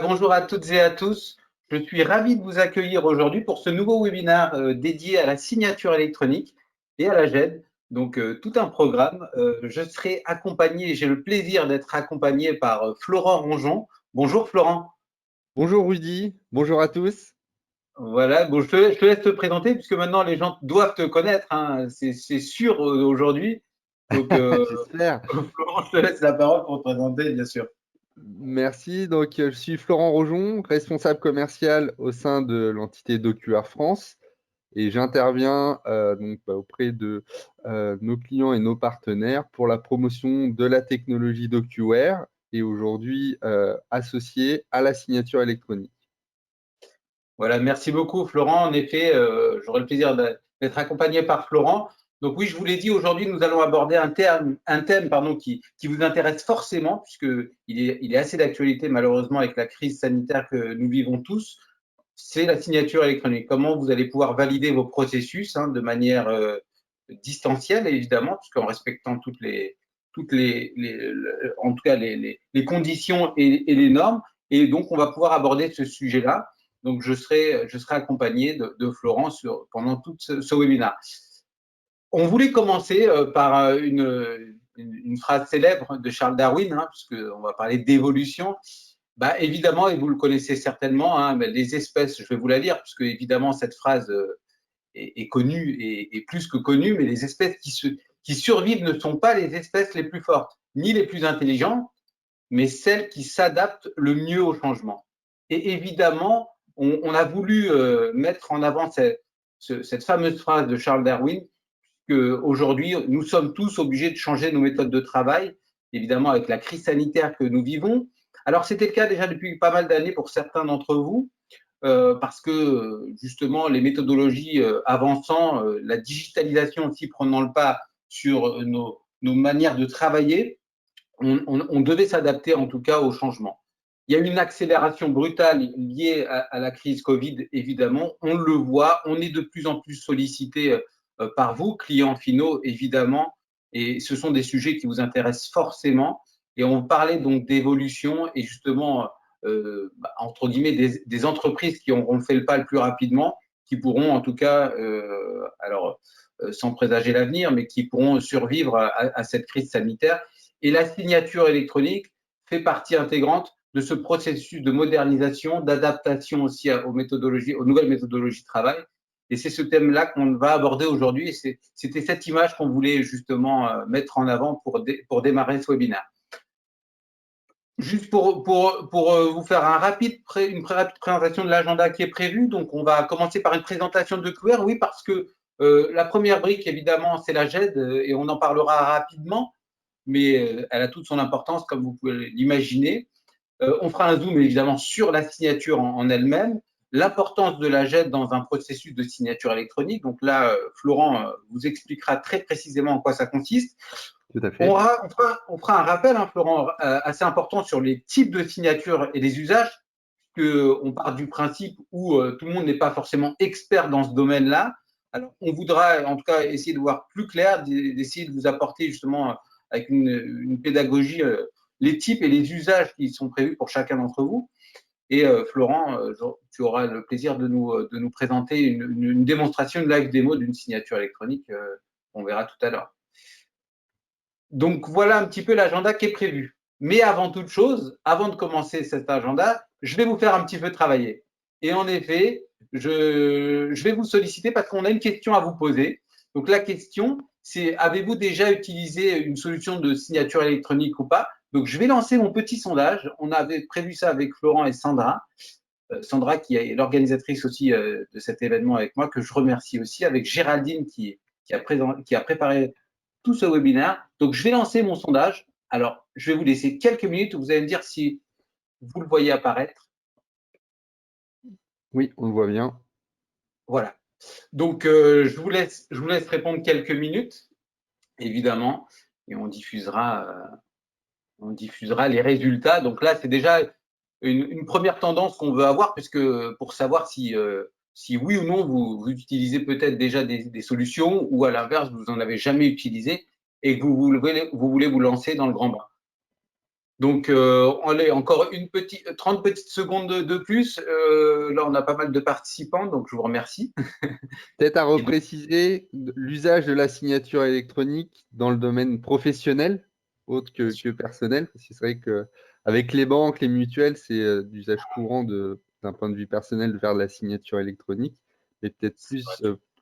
Bonjour à toutes et à tous. Je suis ravi de vous accueillir aujourd'hui pour ce nouveau webinaire dédié à la signature électronique et à la GED. Donc, tout un programme. Je serai accompagné, j'ai le plaisir d'être accompagné par Florent Ronjon. Bonjour Florent. Bonjour Rudy, bonjour à tous. Voilà, bon, je te laisse te présenter puisque maintenant les gens doivent te connaître, hein. C'est sûr aujourd'hui. Donc, J'espère. Florent, je te laisse la parole pour te présenter, bien sûr. Merci. Je suis Florent Rojon, responsable commercial au sein de l'entité DocuWare France et j'interviens auprès de nos clients et nos partenaires pour la promotion de la technologie DocuWare et aujourd'hui associée à la signature électronique. Voilà, merci beaucoup Florent. En effet, j'aurai le plaisir d'être accompagné par Florent. Donc oui, je vous l'ai dit, aujourd'hui, nous allons aborder un thème pardon, qui vous intéresse forcément, puisqu'il est assez d'actualité malheureusement avec la crise sanitaire que nous vivons tous. C'est la signature électronique. Comment vous allez pouvoir valider vos processus de manière distancielle, évidemment, puisqu'en respectant en tout cas les conditions et les normes. Et donc, on va pouvoir aborder ce sujet-là. Donc, je serai accompagné de Florent pendant tout ce webinaire. On voulait commencer par une phrase célèbre de Charles Darwin, puisqu'on va parler d'évolution. Bah, évidemment, et vous le connaissez certainement, mais les espèces, je vais vous la lire, puisque évidemment, cette phrase est connue et plus que connue, mais les espèces qui survivent ne sont pas les espèces les plus fortes, ni les plus intelligentes, mais celles qui s'adaptent le mieux au changement. Et évidemment, on a voulu mettre en avant cette fameuse phrase de Charles Darwin, qu'aujourd'hui, nous sommes tous obligés de changer nos méthodes de travail, évidemment avec la crise sanitaire que nous vivons. Alors, c'était le cas déjà depuis pas mal d'années pour certains d'entre vous, parce que justement, les méthodologies avançant, la digitalisation aussi prenant le pas sur nos manières de travailler, on devait s'adapter en tout cas au changement. Il y a eu une accélération brutale liée à la crise Covid, évidemment. On le voit, on est de plus en plus sollicité par vous, clients finaux, évidemment, et ce sont des sujets qui vous intéressent forcément. Et on parlait donc d'évolution et justement, entre guillemets, des entreprises qui auront fait le pas le plus rapidement, qui pourront en tout cas, sans présager l'avenir, mais qui pourront survivre à cette crise sanitaire. Et la signature électronique fait partie intégrante de ce processus de modernisation, d'adaptation aussi aux méthodologies, aux nouvelles méthodologies de travail. Et c'est ce thème-là qu'on va aborder aujourd'hui. Et c'était cette image qu'on voulait justement mettre en avant pour démarrer ce webinaire. Juste pour vous faire une rapide présentation de l'agenda qui est prévu. Donc, on va commencer par une présentation de QR. Oui, parce que la première brique, évidemment, c'est la GED et on en parlera rapidement, mais elle a toute son importance, comme vous pouvez l'imaginer. On fera un zoom évidemment sur la signature en elle-même, l'importance de la GED dans un processus de signature électronique. Donc là, Florent vous expliquera très précisément en quoi ça consiste. Tout à On, fait. aura, on fera un rappel, Florent, assez important sur les types de signatures et les usages, qu'on part du principe où tout le monde n'est pas forcément expert dans ce domaine-là. Alors, on voudra en tout cas essayer de voir plus clair, d'essayer de vous apporter justement avec une pédagogie les types et les usages qui sont prévus pour chacun d'entre vous. Et Florent, tu auras le plaisir de nous présenter une démonstration, une live démo d'une signature électronique qu'on verra tout à l'heure. Donc voilà un petit peu l'agenda qui est prévu. Mais avant toute chose, avant de commencer cet agenda, je vais vous faire un petit peu travailler. Et en effet, je vais vous solliciter parce qu'on a une question à vous poser. Donc la question, c'est avez-vous déjà utilisé une solution de signature électronique ou pas? Donc je vais lancer mon petit sondage. On avait prévu ça avec Florent et Sandra. Sandra qui est l'organisatrice aussi de cet événement avec moi, que je remercie aussi, avec Géraldine qui a préparé tout ce webinaire. Donc, je vais lancer mon sondage. Alors, je vais vous laisser quelques minutes. Vous allez me dire si vous le voyez apparaître. Oui, on le voit bien. Voilà. Donc, je vous laisse répondre quelques minutes, évidemment, et on diffusera les résultats. Donc là, c'est déjà une première tendance qu'on veut avoir, puisque pour savoir si oui ou non vous utilisez peut-être déjà des solutions ou à l'inverse, vous n'en avez jamais utilisé et que vous voulez vous lancer dans le grand bain. Donc, allez, encore 30 petites secondes de plus. Là, on a pas mal de participants, donc je vous remercie. Peut-être à Et donc, repréciser l'usage de la signature électronique dans le domaine professionnel, autre que personnel, parce que c'est vrai qu'avec les banques, les mutuelles, c'est d'usage courant d'un point de vue personnel de faire de la signature électronique, mais peut-être plus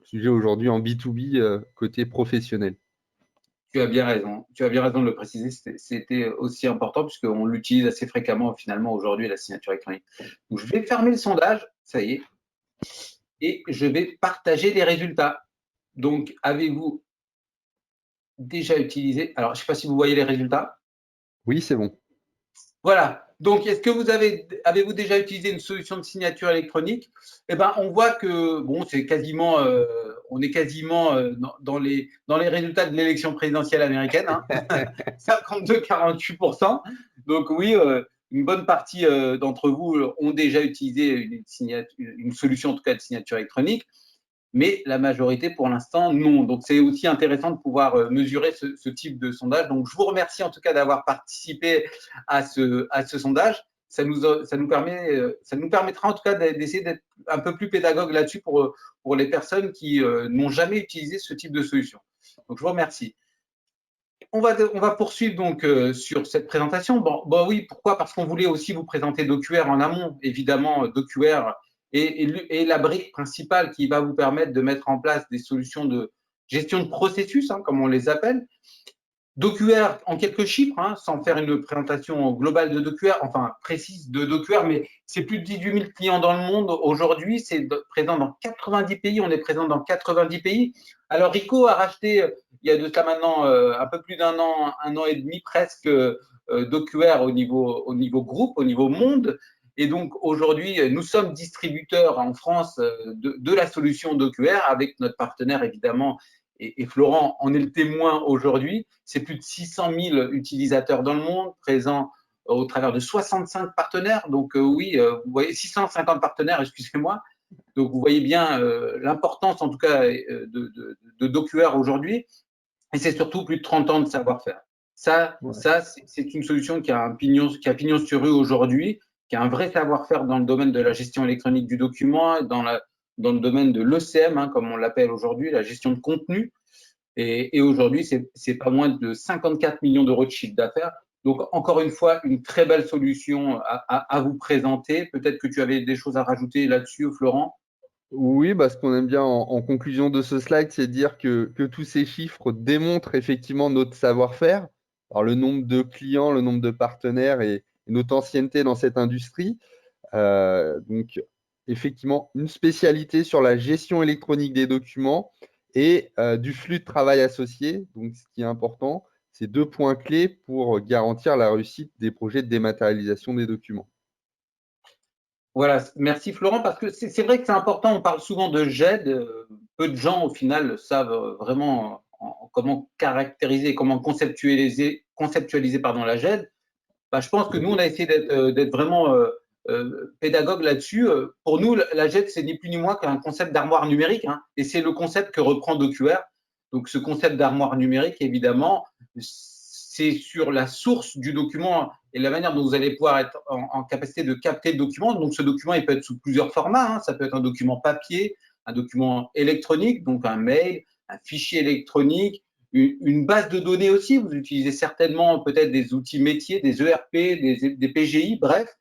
sujet aujourd'hui en B2B côté professionnel. tu as bien raison. Tu as bien raison de le préciser. C'était aussi important puisqu'on l'utilise assez fréquemment finalement aujourd'hui, la signature électronique. Donc, je vais fermer le sondage. Ça y est. Et je vais partager les résultats. Donc, avez-vous déjà utilisé? Alors, je ne sais pas si vous voyez les résultats. Oui, c'est bon. Voilà. Donc, est-ce que avez-vous déjà utilisé une solution de signature électronique? Eh ben, on voit que bon, c'est quasiment, on est quasiment dans les résultats de l'élection présidentielle américaine, hein. 52-48%. Donc oui, une bonne partie d'entre vous ont déjà utilisé une solution en tout cas de signature électronique, mais la majorité pour l'instant non. Donc c'est aussi intéressant de pouvoir mesurer ce type de sondage. Donc je vous remercie en tout cas d'avoir participé à ce sondage. Ça nous permettra en tout cas d'essayer d'être un peu plus pédagogue là-dessus pour les personnes qui n'ont jamais utilisé ce type de solution. Donc je vous remercie. On va poursuivre donc sur cette présentation. Bon, oui, pourquoi? Parce qu'on voulait aussi vous présenter DocuWare en amont. Évidemment, DocuWare est la brique principale qui va vous permettre de mettre en place des solutions de gestion de processus, hein, comme on les appelle. DocuWare, en quelques chiffres, hein, sans faire une présentation globale de DocuWare, enfin précise de DocuWare, mais c'est plus de 18 000 clients dans le monde aujourd'hui, c'est présent dans 90 pays, on est présent dans 90 pays. Alors Ricoh a racheté, il y a de ça maintenant un peu plus d'un an et demi presque, DocuWare au niveau groupe, au niveau monde. Et donc aujourd'hui, nous sommes distributeurs en France de la solution DocuWare avec notre partenaire évidemment et Florent en est le témoin aujourd'hui, c'est plus de 600 000 utilisateurs dans le monde, présents au travers de 65 partenaires. Donc oui, vous voyez, 650 partenaires, excusez-moi. Donc vous voyez bien l'importance en tout cas de DocuWare aujourd'hui. Et c'est surtout plus de 30 ans de savoir-faire. Ouais. C'est une solution qui a pignon sur rue aujourd'hui, qui a un vrai savoir-faire dans le domaine de la gestion électronique du document, dans le domaine de l'ECM, hein, comme on l'appelle aujourd'hui, la gestion de contenu. Et aujourd'hui, c'est pas moins de 54 millions d'euros de chiffre d'affaires. Donc, encore une fois, une très belle solution à vous présenter. Peut-être que tu avais des choses à rajouter là-dessus, Florent. Oui, bah, ce qu'on aime bien en conclusion de ce slide, c'est dire que tous ces chiffres démontrent effectivement notre savoir-faire, alors le nombre de clients, le nombre de partenaires et notre ancienneté dans cette industrie. Donc, effectivement, une spécialité sur la gestion électronique des documents et du flux de travail associé. Donc, ce qui est important, c'est deux points clés pour garantir la réussite des projets de dématérialisation des documents. Voilà, merci Florent, parce que c'est vrai que c'est important, on parle souvent de GED, peu de gens au final savent vraiment comment caractériser, comment conceptualiser pardon, la GED. Bah, je pense que nous, on a essayé d'être vraiment pédagogue là-dessus. Pour nous, la JET, c'est ni plus ni moins qu'un concept d'armoire numérique, hein, et c'est le concept que reprend DocuWare. Donc, ce concept d'armoire numérique, évidemment, c'est sur la source du document et la manière dont vous allez pouvoir être en capacité de capter le document. Donc, ce document, il peut être sous plusieurs formats, hein. Ça peut être un document papier, un document électronique, donc un mail, un fichier électronique, une base de données aussi. Vous utilisez certainement peut-être des outils métiers, des ERP, des PGI, bref.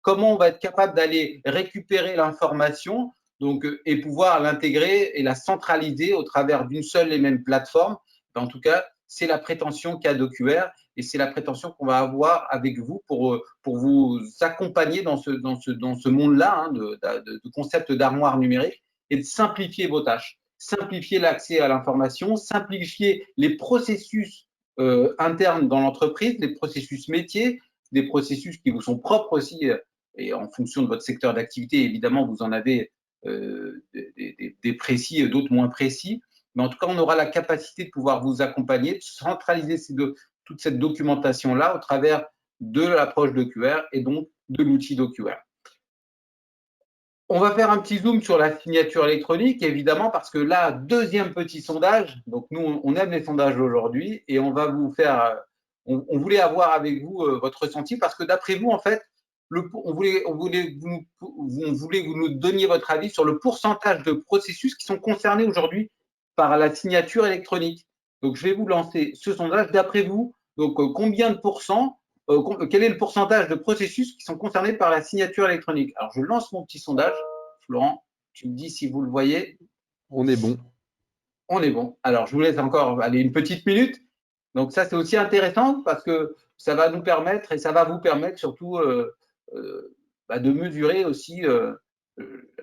Comment on va être capable d'aller récupérer l'information donc, et pouvoir l'intégrer et la centraliser au travers d'une seule et même plateforme. En tout cas, c'est la prétention qu'a DocuWare et c'est la prétention qu'on va avoir avec vous pour vous accompagner dans ce monde-là, hein, de concept d'armoire numérique et de simplifier vos tâches, simplifier l'accès à l'information, simplifier les processus internes dans l'entreprise, les processus métiers, des processus qui vous sont propres aussi, et en fonction de votre secteur d'activité, évidemment, vous en avez des précis et d'autres moins précis. Mais en tout cas, on aura la capacité de pouvoir vous accompagner, de centraliser toute cette documentation-là au travers de l'approche DocuWare et donc de l'outil DocuWare. On va faire un petit zoom sur la signature électronique, évidemment, parce que là, deuxième petit sondage. Donc, nous, on aime les sondages aujourd'hui et on va vous faire on voulait avoir avec vous votre ressenti parce que d'après vous, en fait, on voulait que vous nous donniez votre avis sur le pourcentage de processus qui sont concernés aujourd'hui par la signature électronique. Donc, je vais vous lancer ce sondage. D'après vous, donc, combien de pourcents, quel est le pourcentage de processus qui sont concernés par la signature électronique? Alors, je lance mon petit sondage. Florent, tu me dis si vous le voyez. On est bon. On est bon. Alors, je vous laisse encore aller une petite minute. Donc, ça, c'est aussi intéressant parce que ça va nous permettre et ça va vous permettre surtout de mesurer aussi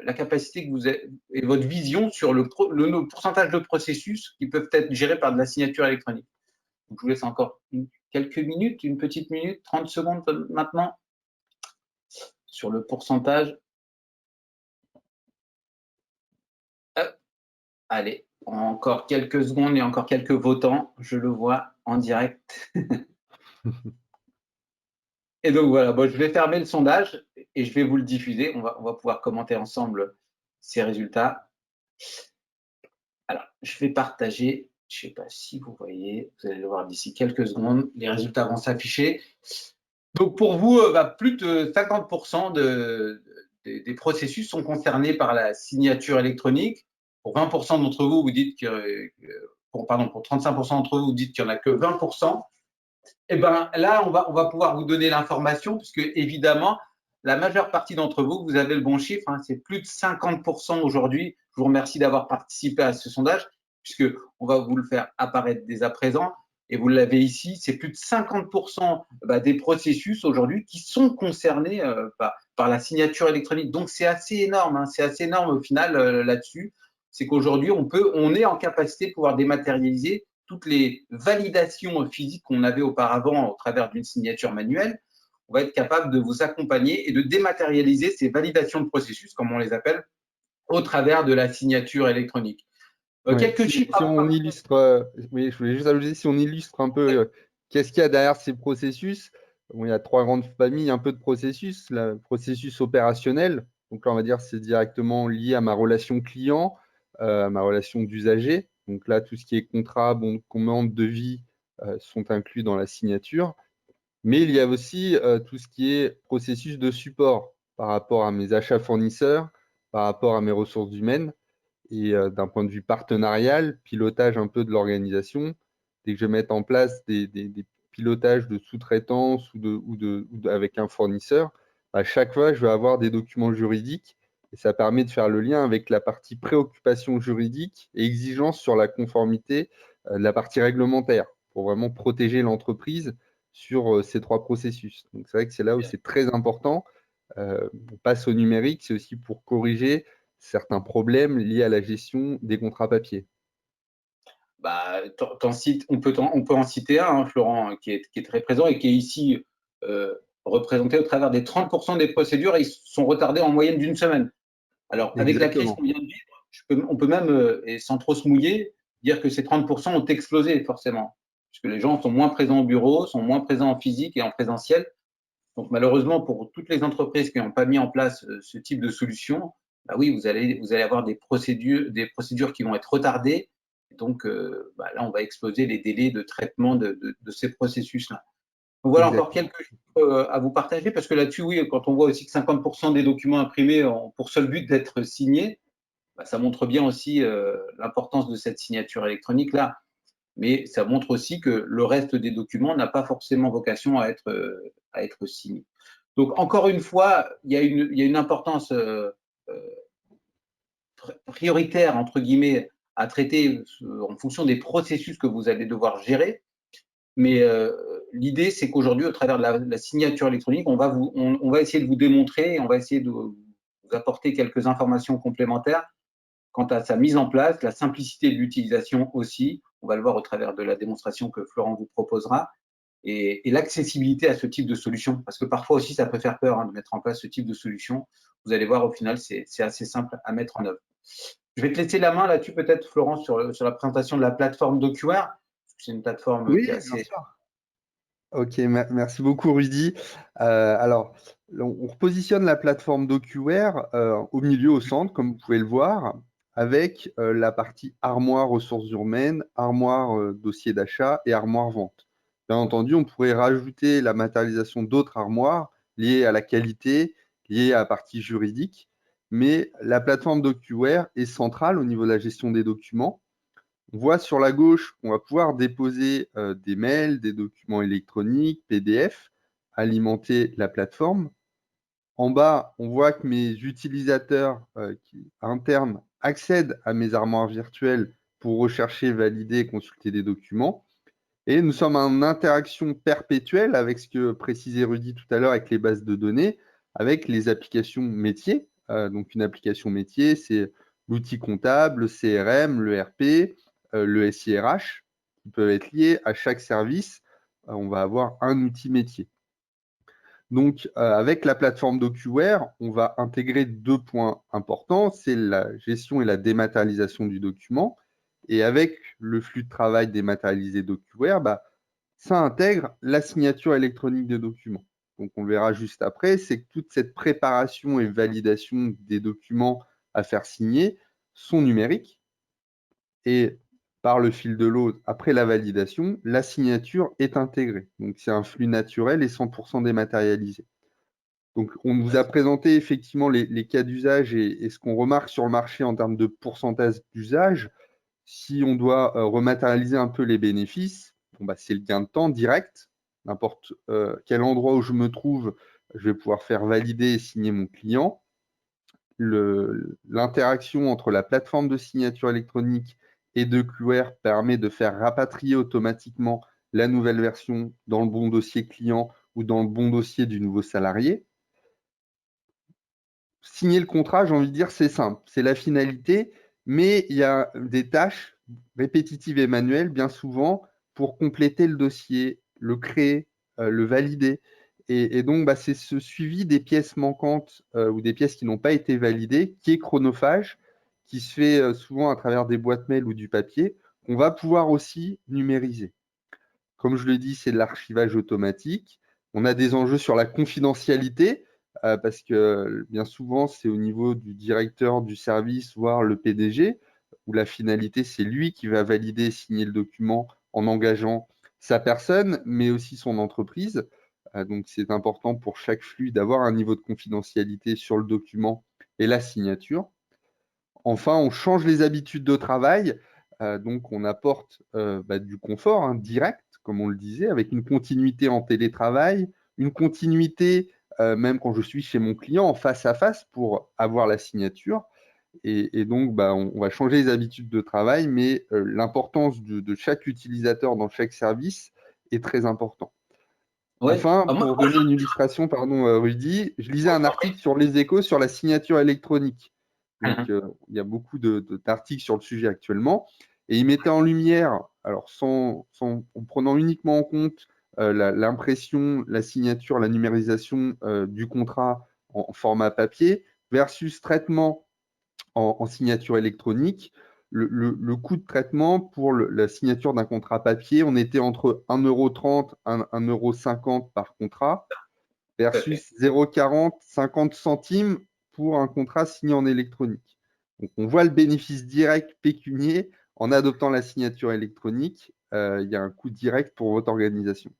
la capacité que vous avez et votre vision sur le pourcentage de processus qui peuvent être gérés par de la signature électronique. Donc, je vous laisse encore quelques minutes, une petite minute, 30 secondes maintenant sur le pourcentage. Allez, encore quelques secondes et encore quelques votants. Je le vois en direct. Et donc voilà, bon, je vais fermer le sondage et je vais vous le diffuser. On va pouvoir commenter ensemble ces résultats. Alors, je vais partager. Je ne sais pas si vous voyez, vous allez le voir d'ici quelques secondes. Les résultats vont s'afficher. Donc pour vous, plus de 50% des processus sont concernés par la signature électronique. Pour 20% d'entre vous, vous dites que, pour 35% d'entre vous, vous dites qu'il n'y en a que 20%. Et ben là, on va pouvoir vous donner l'information, puisque évidemment, la majeure partie d'entre vous, vous avez le bon chiffre, hein, c'est plus de 50% aujourd'hui. Je vous remercie d'avoir participé à ce sondage, puisqu'on va vous le faire apparaître dès à présent. Et vous l'avez ici, c'est plus de 50% des processus aujourd'hui qui sont concernés par la signature électronique. Donc, c'est assez énorme, hein, c'est assez énorme au final là-dessus. C'est qu'aujourd'hui, on est en capacité de pouvoir dématérialiser toutes les validations physiques qu'on avait auparavant au travers d'une signature manuelle. On va être capable de vous accompagner et de dématérialiser ces validations de processus, comme on les appelle, au travers de la signature électronique. Quelques chiffres. Si on illustre, oui, je voulais juste ajouter, si on illustre un peu qu'est-ce qu'il y a derrière ces processus, bon, il y a trois grandes familles un peu de processus. Le processus opérationnel, donc là on va dire c'est directement lié à ma relation client, à ma relation d'usager. Donc là tout ce qui est contrat, bon de commande, devis sont inclus dans la signature. Mais il y a aussi tout ce qui est processus de support par rapport à mes achats fournisseurs, par rapport à mes ressources humaines. Et d'un point de vue partenarial, pilotage un peu de l'organisation, dès que je mets en place des pilotages de sous-traitance avec un fournisseur, à chaque fois, je vais avoir des documents juridiques et ça permet de faire le lien avec la partie préoccupation juridique et exigence sur la conformité de la partie réglementaire pour vraiment protéger l'entreprise sur ces trois processus. Donc, c'est vrai que c'est là où c'est très important. On passe au numérique, c'est aussi pour corriger certains problèmes liés à la gestion des contrats papier. On peut en citer un, hein, Florent, qui est très présent et qui est ici représenté au travers des 30% des procédures. Ils sont retardés en moyenne d'une semaine. Alors, avec la crise qu'on vient de vivre, on peut même, et sans trop se mouiller, dire que ces 30% ont explosé forcément, puisque les gens sont moins présents au bureau, sont moins présents en physique et en présentiel. Donc, malheureusement, pour toutes les entreprises qui n'ont pas mis en place ce type de solution, oui, vous allez avoir des procédures qui vont être retardées. Donc, là, on va exploser les délais de traitement de ces processus-là. Donc, voilà encore quelques chiffres à vous partager, parce que là-dessus, oui, quand on voit aussi que 50% des documents imprimés ont pour seul but d'être signés, ça montre bien aussi l'importance de cette signature électronique-là. Mais ça montre aussi que le reste des documents n'a pas forcément vocation à être signé. Donc, encore une fois, il y a une importance prioritaire, entre guillemets, à traiter en fonction des processus que vous allez devoir gérer. Mais l'idée, c'est qu'aujourd'hui, au travers de la signature électronique, on va essayer de vous démontrer, on va essayer de vous apporter quelques informations complémentaires quant à sa mise en place, la simplicité de l'utilisation aussi. On va le voir au travers de la démonstration que Florent vous proposera. Et l'accessibilité à ce type de solution. Parce que parfois aussi, ça peut faire peur de mettre en place ce type de solution. Vous allez voir, au final, c'est assez simple à mettre en œuvre. Je vais te laisser la main là-dessus, peut-être, Florence, sur la présentation de la plateforme DocuWare. C'est une plateforme qui est assez. Bien sûr. Ok, merci beaucoup Rudy. Alors, on repositionne la plateforme DocuWare au milieu, au centre, comme vous pouvez le voir, avec la partie armoire ressources humaines, armoire dossier d'achat et armoire vente. Bien entendu, on pourrait rajouter la matérialisation d'autres armoires liées à la qualité, liées à la partie juridique, mais la plateforme DocuWare est centrale au niveau de la gestion des documents. On voit sur la gauche qu'on va pouvoir déposer des mails, des documents électroniques, PDF, alimenter la plateforme. En bas, on voit que mes utilisateurs internes accèdent à mes armoires virtuelles pour rechercher, valider et consulter des documents. Et nous sommes en interaction perpétuelle avec ce que précisait Rudy tout à l'heure avec les bases de données, avec les applications métiers. Donc une application métier, c'est l'outil comptable, le CRM, le RP, le SIRH, qui peuvent être liés à chaque service. On va avoir un outil métier. Donc, avec la plateforme DocuWare, on va intégrer 2 points importants, c'est la gestion et la dématérialisation du document. Et avec le flux de travail dématérialisé DocuWare, ça intègre la signature électronique des documents. Donc, on le verra juste après, c'est que toute cette préparation et validation des documents à faire signer sont numériques. Et par le fil de l'eau, après la validation, la signature est intégrée. Donc, c'est un flux naturel et 100% dématérialisé. Donc, on vous a présenté effectivement les cas d'usage et ce qu'on remarque sur le marché en termes de pourcentage d'usage. Si on doit rematérialiser un peu les bénéfices, c'est le gain de temps direct. N'importe quel endroit où je me trouve, je vais pouvoir faire valider et signer mon client. L'interaction entre la plateforme de signature électronique et DocuWare permet de faire rapatrier automatiquement la nouvelle version dans le bon dossier client ou dans le bon dossier du nouveau salarié. Signer le contrat, j'ai envie de dire, c'est simple, c'est la finalité, mais il y a des tâches répétitives et manuelles, bien souvent, pour compléter le dossier, le créer, le valider. Et donc, c'est ce suivi des pièces manquantes ou des pièces qui n'ont pas été validées qui est chronophage, qui se fait souvent à travers des boîtes mail ou du papier, qu'on va pouvoir aussi numériser. Comme je l'ai dit, c'est de l'archivage automatique. On a des enjeux sur la confidentialité, parce que bien souvent, c'est au niveau du directeur du service, voire le PDG, où la finalité, c'est lui qui va valider et signer le document en engageant sa personne, mais aussi son entreprise. Donc, c'est important pour chaque flux d'avoir un niveau de confidentialité sur le document et la signature. Enfin, on change les habitudes de travail. Donc, on apporte du confort direct, comme on le disait, avec une continuité en télétravail, une continuité même quand je suis chez mon client en face à face pour avoir la signature. Et donc, on va changer les habitudes de travail, mais l'importance de chaque utilisateur dans chaque service est très importante. Ouais. Enfin, Ah, pour donner une illustration, pardon, Rudy, je lisais un article sur les échos sur la signature électronique. Donc, il y a beaucoup d'articles sur le sujet actuellement. Et il mettait en lumière, alors en prenant uniquement en compte l'impression, la signature, la numérisation du contrat en format papier versus traitement en signature électronique. Le coût de traitement pour la signature d'un contrat papier, on était entre 1,30 € et 1,50 € par contrat versus 0,40 € 50 centimes pour un contrat signé en électronique. Donc, on voit le bénéfice direct pécunier en adoptant la signature électronique. Il y a un coût direct pour votre organisation.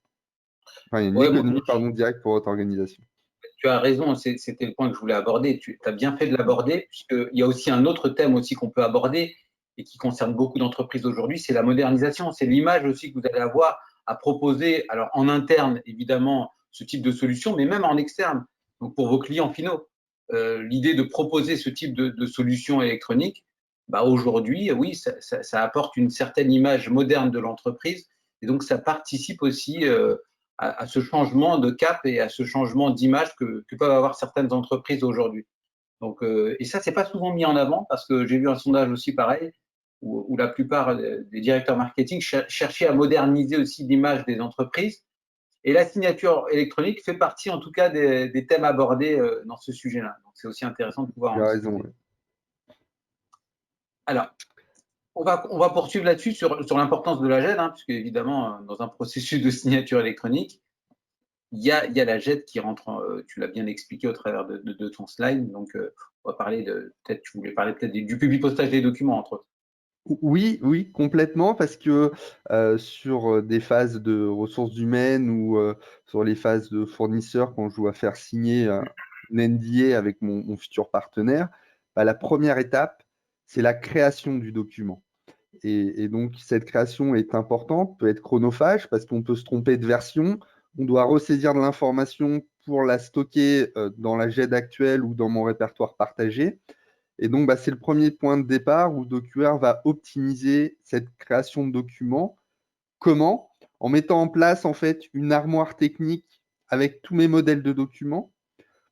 Enfin, il y a une ouais, économie directe pour votre organisation. tu as raison, c'était le point que je voulais aborder. Tu as bien fait de l'aborder, puisqu'il y a aussi un autre thème aussi qu'on peut aborder et qui concerne beaucoup d'entreprises aujourd'hui, c'est la modernisation, c'est l'image aussi que vous allez avoir à proposer, alors en interne, évidemment, ce type de solution, mais même en externe, donc pour vos clients finaux. L'idée de proposer ce type de solution électronique, aujourd'hui, oui, ça apporte une certaine image moderne de l'entreprise et donc ça participe aussi à ce changement de cap et à ce changement d'image que peuvent avoir certaines entreprises aujourd'hui. Donc, et ça, c'est pas souvent mis en avant parce que j'ai vu un sondage aussi pareil où la plupart des directeurs marketing cherchaient à moderniser aussi l'image des entreprises. Et la signature électronique fait partie en tout cas des thèmes abordés dans ce sujet-là. Donc, c'est aussi intéressant de pouvoir Tu en as raison. discuter. Alors, on va poursuivre là-dessus sur l'importance de la GED, puisque évidemment, dans un processus de signature électronique, il y a la JET qui rentre, tu l'as bien expliqué au travers de ton slide. Donc, on va parler peut-être, tu voulais parler peut-être du public postage des documents, entre autres. Oui, oui, complètement, parce que sur des phases de ressources humaines ou sur les phases de fournisseurs, quand je dois faire signer une NDA avec mon futur partenaire, bah, la première étape, c'est la création du document. Et donc, cette création est importante, peut être chronophage parce qu'on peut se tromper de version. On doit ressaisir de l'information pour la stocker dans la GED actuelle ou dans mon répertoire partagé. Et donc, bah, c'est le premier point de départ où DocuWare va optimiser cette création de documents. Comment? En mettant en place en fait une armoire technique avec tous mes modèles de documents.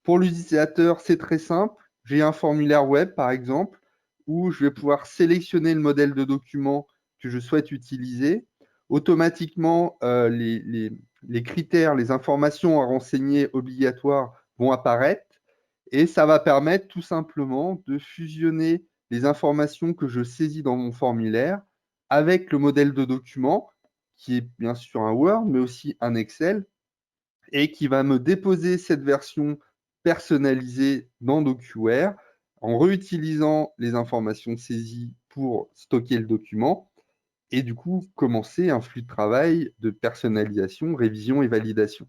Pour l'utilisateur, c'est très simple. J'ai un formulaire web, par exemple, où je vais pouvoir sélectionner le modèle de document que je souhaite utiliser. Automatiquement, les critères, les informations à renseigner obligatoires vont apparaître et ça va permettre tout simplement de fusionner les informations que je saisis dans mon formulaire avec le modèle de document, qui est bien sûr un Word, mais aussi un Excel, et qui va me déposer cette version personnalisée dans DocuWare en réutilisant les informations saisies pour stocker le document et du coup commencer un flux de travail de personnalisation, révision et validation.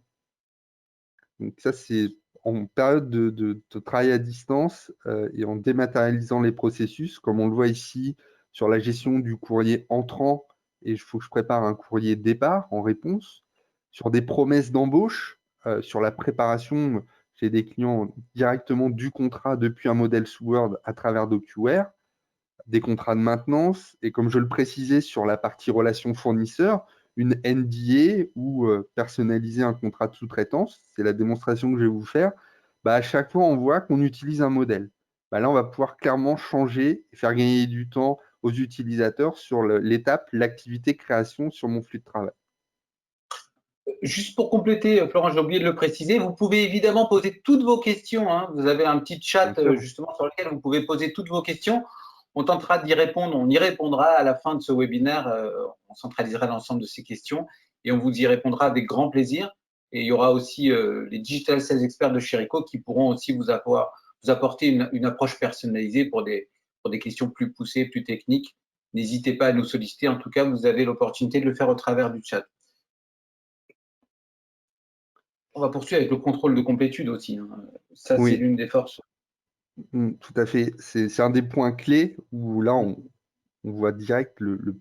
Donc ça, c'est en période de travail à distance et en dématérialisant les processus, comme on le voit ici sur la gestion du courrier entrant, et il faut que je prépare un courrier départ en réponse, sur des promesses d'embauche, sur la préparation chez des clients directement du contrat depuis un modèle sous Word à travers DocuWare, des contrats de maintenance, et comme je le précisais sur la partie relations fournisseurs, une NDA ou personnaliser un contrat de sous-traitance, c'est la démonstration que je vais vous faire, bah, à chaque fois on voit qu'on utilise un modèle. Bah, là, on va pouvoir clairement changer et faire gagner du temps aux utilisateurs sur l'étape, l'activité création sur mon flux de travail. Juste pour compléter, Florent, j'ai oublié de le préciser, vous pouvez évidemment poser toutes vos questions, hein. Vous avez un petit chat Bien sûr. justement sur lequel vous pouvez poser toutes vos questions. On tentera d'y répondre, on y répondra à la fin de ce webinaire. On centralisera l'ensemble de ces questions et on vous y répondra avec grand plaisir. Et il y aura aussi les Digital Sales Experts de Chérico qui pourront aussi vous apporter une approche personnalisée pour des questions plus poussées, plus techniques. N'hésitez pas à nous solliciter. En tout cas, vous avez l'opportunité de le faire au travers du chat. On va poursuivre avec le contrôle de complétude aussi, hein. Ça, c'est Oui, l'une des forces. tout à fait. C'est un des points clés où là, on voit direct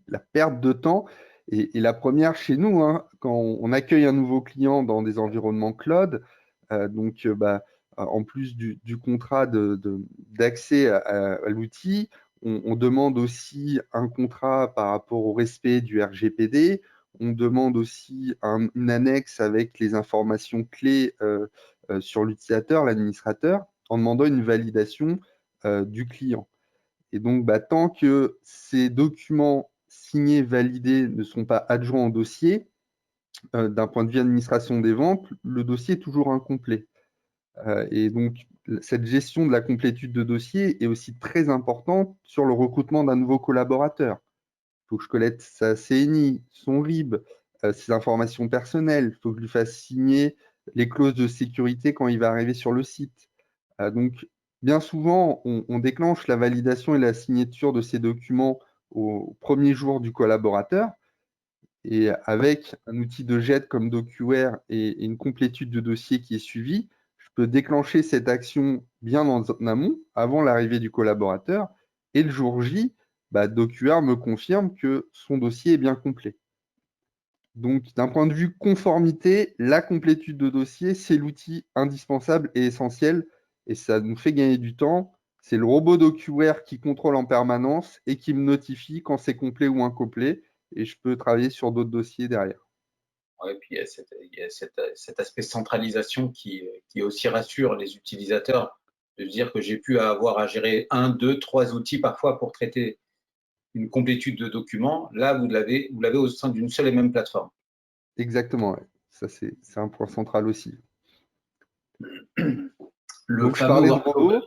la perte de temps. Et la première chez nous, hein, quand on accueille un nouveau client dans des environnements cloud, bah, en plus du contrat d'accès à l'outil, on demande aussi un contrat par rapport au respect du RGPD. On demande aussi une annexe avec les informations clés sur l'utilisateur, l'administrateur, en demandant une validation du client. Et donc, bah, tant que ces documents signés, validés ne sont pas adjoints au dossier, d'un point de vue administration des ventes, le dossier est toujours incomplet. Et donc, cette gestion de la complétude de dossier est aussi très importante sur le recrutement d'un nouveau collaborateur. Il faut que je collecte sa CNI, son RIB, ses informations personnelles. Il faut que je lui fasse signer les clauses de sécurité quand il va arriver sur le site. Donc, bien souvent, on déclenche la validation et la signature de ces documents au premier jour du collaborateur. Et avec un outil de GED comme DocuWare et une complétude de dossier qui est suivie, je peux déclencher cette action bien en amont, avant l'arrivée du collaborateur. Et le jour J, bah, DocuWare me confirme que son dossier est bien complet. Donc, d'un point de vue conformité, la complétude de dossier, c'est l'outil indispensable et essentiel et ça nous fait gagner du temps. C'est le robot DocuWare qui contrôle en permanence et qui me notifie quand c'est complet ou incomplet et je peux travailler sur d'autres dossiers derrière. Ouais, puis il y a cet aspect centralisation qui aussi rassure les utilisateurs de se dire que j'ai pu avoir à gérer un, deux, trois outils parfois pour traiter une complétude de documents. Là, vous l'avez au sein d'une seule et même plateforme. Exactement, ouais. Ça, c'est un point central aussi. Le Donc, je fameux parlais de workflow.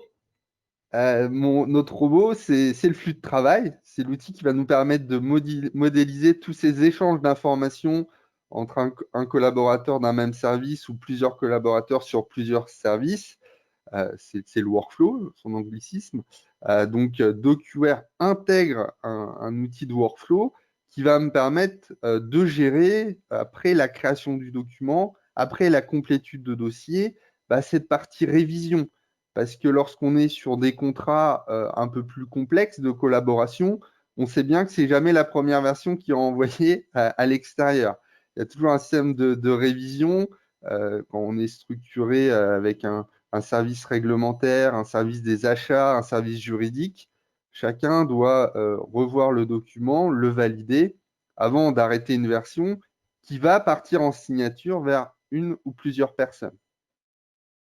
robot. Notre robot, c'est le flux de travail. C'est l'outil qui va nous permettre de modéliser tous ces échanges d'informations entre un collaborateur d'un même service ou plusieurs collaborateurs sur plusieurs services. c'est le workflow, son anglicisme. Donc, DocuWare intègre un outil de workflow qui va me permettre de gérer, après la création du document, après la complétude de dossier, cette partie révision. Parce que lorsqu'on est sur des contrats un peu plus complexes de collaboration, on sait bien que c'est jamais la première version qui est envoyée à l'extérieur. Il y a toujours un système de révision quand on est structuré avec un service réglementaire, un service des achats, un service juridique. Chacun doit revoir le document, le valider avant d'arrêter une version qui va partir en signature vers une ou plusieurs personnes.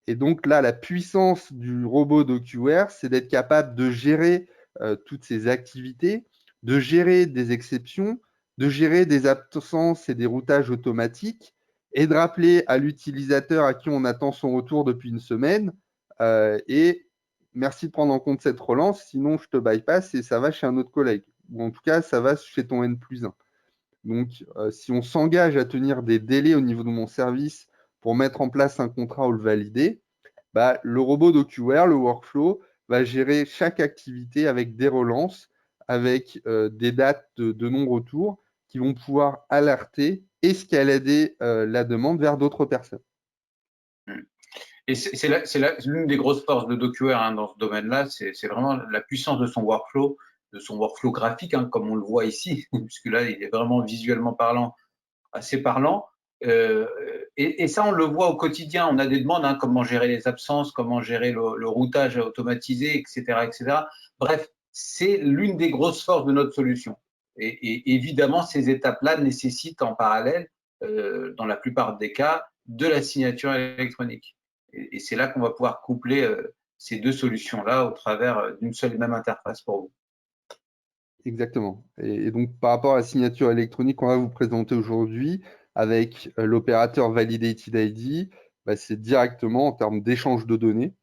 Et donc là, la puissance du robot DocuWare, c'est d'être capable de gérer toutes ces activités, de gérer des exceptions, de gérer des absences et des routages automatiques, et de rappeler à l'utilisateur à qui on attend son retour depuis une semaine, et merci de prendre en compte cette relance, sinon je te bypass et ça va chez un autre collègue. Ou en tout cas, ça va chez ton N+1. Donc, si on s'engage à tenir des délais au niveau de mon service pour mettre en place un contrat ou le valider, le robot DocuWare, le workflow, va gérer chaque activité avec des relances, avec des dates de non-retour qui vont pouvoir alerter, escalader la demande vers d'autres personnes. Et c'est l'une des grosses forces de DocuWare dans ce domaine-là, c'est vraiment la puissance de son workflow graphique, comme on le voit ici, puisque là, il est vraiment visuellement parlant, assez parlant. Et ça, on le voit au quotidien. On a des demandes, comment gérer les absences, comment gérer le routage automatisé, etc., etc. Bref, c'est l'une des grosses forces de notre solution. Et évidemment, ces étapes-là nécessitent en parallèle, dans la plupart des cas, de la signature électronique. Et c'est là qu'on va pouvoir coupler ces deux solutions-là au travers d'une seule et même interface pour vous. Exactement. Et donc, par rapport à la signature électronique qu'on va vous présenter aujourd'hui, avec l'opérateur Validated ID, c'est directement en termes d'échange de données,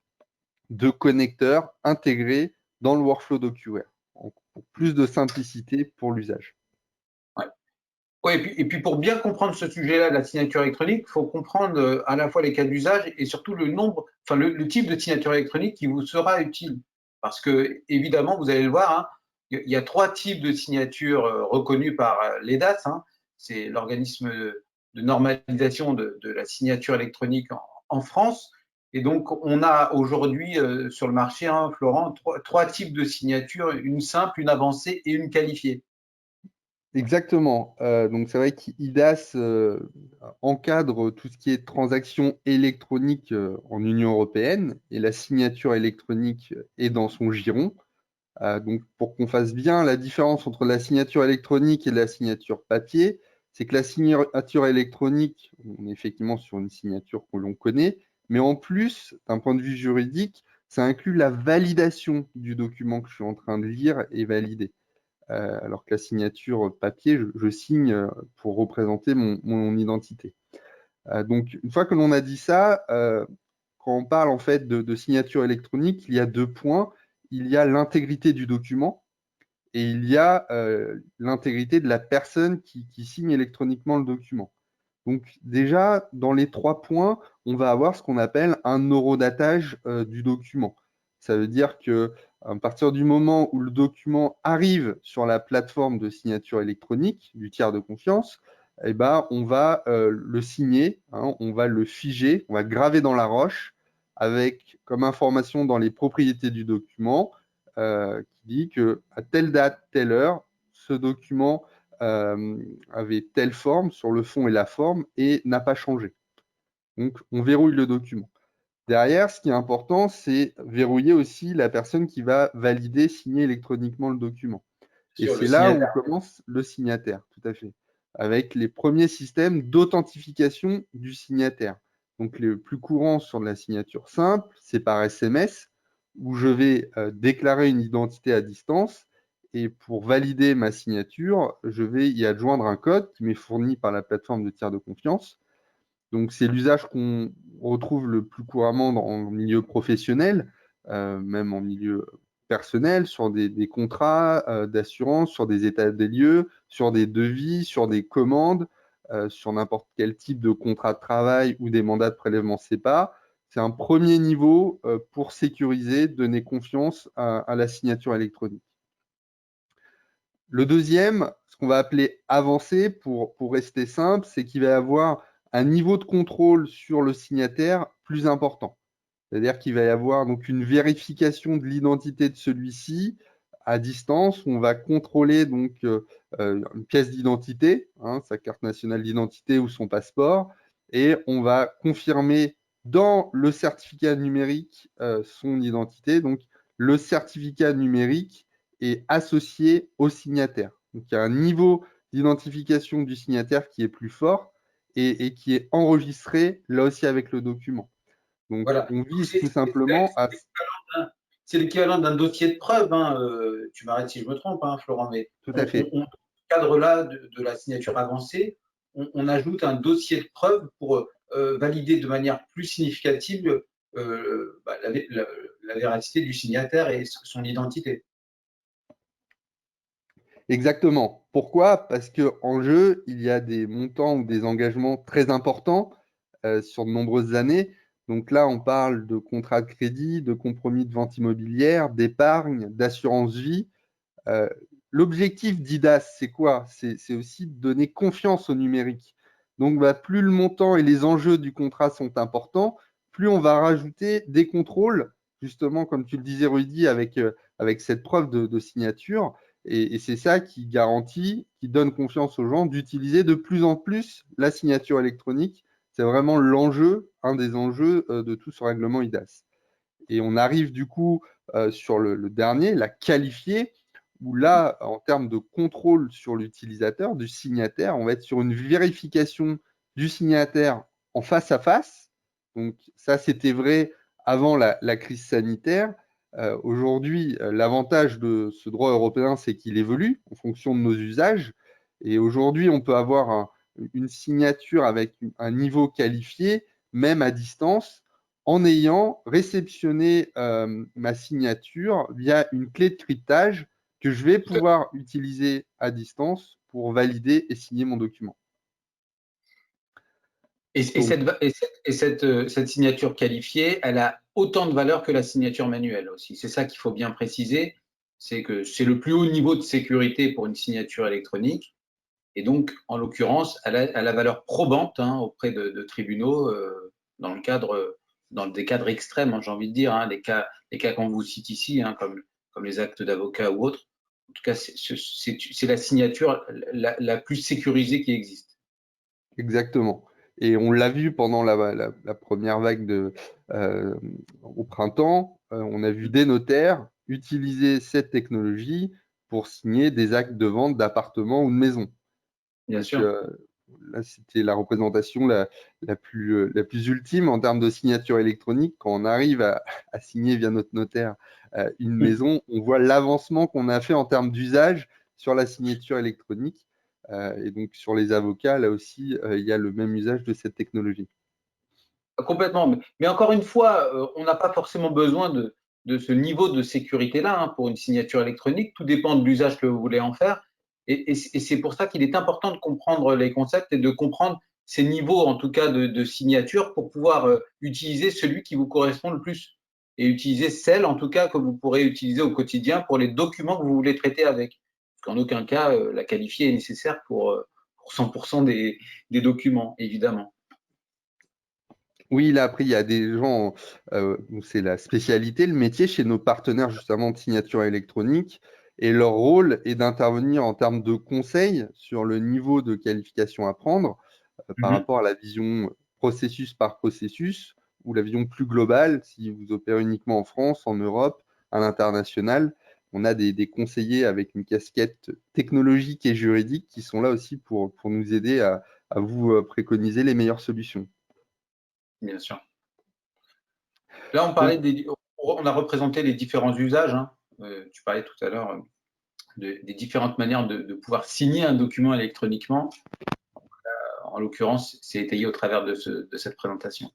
de connecteurs intégrés dans le workflow DocuWare, pour plus de simplicité pour l'usage. Ouais. Ouais, et puis pour bien comprendre ce sujet-là de la signature électronique, il faut comprendre à la fois les cas d'usage et surtout le type de signature électronique qui vous sera utile. Parce que, évidemment, vous allez le voir, il y a 3 types de signatures reconnus par l'EDAS. C'est l'organisme de normalisation de la signature électronique en France. Et donc, on a aujourd'hui sur le marché, Florent, 3 types de signatures, une simple, une avancée et une qualifiée. Exactement. Donc, c'est vrai qu'IDAS encadre tout ce qui est transactions électroniques en Union européenne et la signature électronique est dans son giron. Donc, pour qu'on fasse bien la différence entre la signature électronique et la signature papier, c'est que la signature électronique, on est effectivement sur une signature que l'on connaît, mais en plus, d'un point de vue juridique, ça inclut la validation du document que je suis en train de lire et valider. Alors que la signature papier, je signe pour représenter mon identité. Donc, une fois que l'on a dit ça, quand on parle en fait de signature électronique, il y a 2 points. Il y a l'intégrité du document et il y a l'intégrité de la personne qui signe électroniquement le document. Donc déjà, dans les 3 points, on va avoir ce qu'on appelle un horodatage du document. Ça veut dire que à partir du moment où le document arrive sur la plateforme de signature électronique du tiers de confiance, on va le signer, on va le figer, on va le graver dans la roche avec comme information dans les propriétés du document qui dit qu'à telle date, telle heure, ce document avait telle forme sur le fond et la forme et n'a pas changé. Donc, on verrouille le document. Derrière, ce qui est important, c'est verrouiller aussi la personne qui va valider, signer électroniquement le document. Et c'est là où on commence le signataire, tout à fait, avec les premiers systèmes d'authentification du signataire. Donc, le plus courant sur de la signature simple, c'est par SMS, où je vais déclarer une identité à distance. Et pour valider ma signature, je vais y adjoindre un code qui m'est fourni par la plateforme de tiers de confiance. Donc, c'est l'usage qu'on retrouve le plus couramment dans le milieu professionnel, même en milieu personnel, sur des contrats d'assurance, sur des états des lieux, sur des devis, sur des commandes, sur n'importe quel type de contrat de travail ou des mandats de prélèvement CEPA. c'est un premier niveau pour sécuriser, donner confiance à la signature électronique. Le deuxième, ce qu'on va appeler avancé, pour rester simple, c'est qu'il va y avoir un niveau de contrôle sur le signataire plus important. C'est-à-dire qu'il va y avoir donc une vérification de l'identité de celui-ci à distance. On va contrôler donc une pièce d'identité, hein, sa carte nationale d'identité ou son passeport, et on va confirmer dans le certificat numérique son identité. Donc le certificat numérique est associé au signataire. Donc il y a un niveau d'identification du signataire qui est plus fort et qui est enregistré là aussi avec le document. Donc, Voilà. on vise tout simplement à… C'est l'équivalent d'un dossier de preuve, hein, tu m'arrêtes si je me trompe, hein, Florent, mais Tout à fait. dans le cadre-là de la signature avancée, on ajoute un dossier de preuve pour valider de manière plus significative la véracité du signataire et son identité. Exactement. Pourquoi? Parce qu'en jeu, il y a des montants ou des engagements très importants sur de nombreuses années. Donc là, on parle de contrats de crédit, de compromis de vente immobilière, d'épargne, d'assurance vie. Euh, L'objectif d'IDAS, c'est quoi? C'est aussi de donner confiance au numérique. Donc, plus le montant et les enjeux du contrat sont importants, plus on va rajouter des contrôles, justement, comme tu le disais, Rudy, avec cette preuve de signature. Et c'est ça qui garantit, qui donne confiance aux gens d'utiliser de plus en plus la signature électronique. C'est vraiment l'enjeu, un des enjeux de tout ce règlement IDAS. Et on arrive du coup sur le dernier, la qualifiée, où là, en termes de contrôle sur l'utilisateur, du signataire, on va être sur une vérification du signataire en face à face. Donc ça, c'était vrai avant la crise sanitaire. Aujourd'hui, l'avantage de ce droit européen, c'est qu'il évolue en fonction de nos usages. Et aujourd'hui, on peut avoir une signature avec un niveau qualifié, même à distance, en ayant réceptionné ma signature via une clé de cryptage que je vais pouvoir utiliser à distance pour valider et signer mon document. Et, Donc, cette signature qualifiée, elle a autant de valeur que la signature manuelle aussi. C'est ça qu'il faut bien préciser, c'est que c'est le plus haut niveau de sécurité pour une signature électronique. Et donc, en l'occurrence, elle a la valeur probante, hein, auprès de tribunaux dans des cadres extrêmes, hein, j'ai envie de dire, hein, les cas qu'on vous cite ici, hein, comme les actes d'avocat ou autres. En tout cas, c'est la signature la plus sécurisée qui existe. exactement. Et on l'a vu pendant la première vague au printemps, on a vu des notaires utiliser cette technologie pour signer des actes de vente d'appartements ou de maisons. Bien Donc sûr. là, c'était la représentation la plus ultime en termes de signature électronique. Quand on arrive à signer via notre notaire une maison, on voit l'avancement qu'on a fait en termes d'usage sur la signature électronique. Et donc sur les avocats, là aussi, il y a le même usage de cette technologie. Complètement. Mais encore une fois, on n'a pas forcément besoin de ce niveau de sécurité-là, hein, pour une signature électronique. Tout dépend de l'usage que vous voulez en faire. Et c'est pour ça qu'il est important de comprendre les concepts et de comprendre ces niveaux, en tout cas, de signature pour pouvoir utiliser celui qui vous correspond le plus. Et utiliser celle, en tout cas, que vous pourrez utiliser au quotidien pour les documents que vous voulez traiter avec. Parce qu'en aucun cas, la qualifiée est nécessaire pour 100% des documents, évidemment. Oui, là, après, il y a des gens, où c'est la spécialité, le métier chez nos partenaires justement de signature électronique. Et leur rôle est d'intervenir en termes de conseils sur le niveau de qualification à prendre par Mhm. rapport à la vision processus par processus ou la vision plus globale, si vous opérez uniquement en France, en Europe, à l'international. On a des conseillers avec une casquette technologique et juridique qui sont là aussi pour nous aider à vous préconiser les meilleures solutions. Bien sûr. Là, Donc, on a représenté les différents usages, hein. Tu parlais tout à l'heure des différentes manières de pouvoir signer un document électroniquement. En l'occurrence, c'est étayé au travers de cette présentation.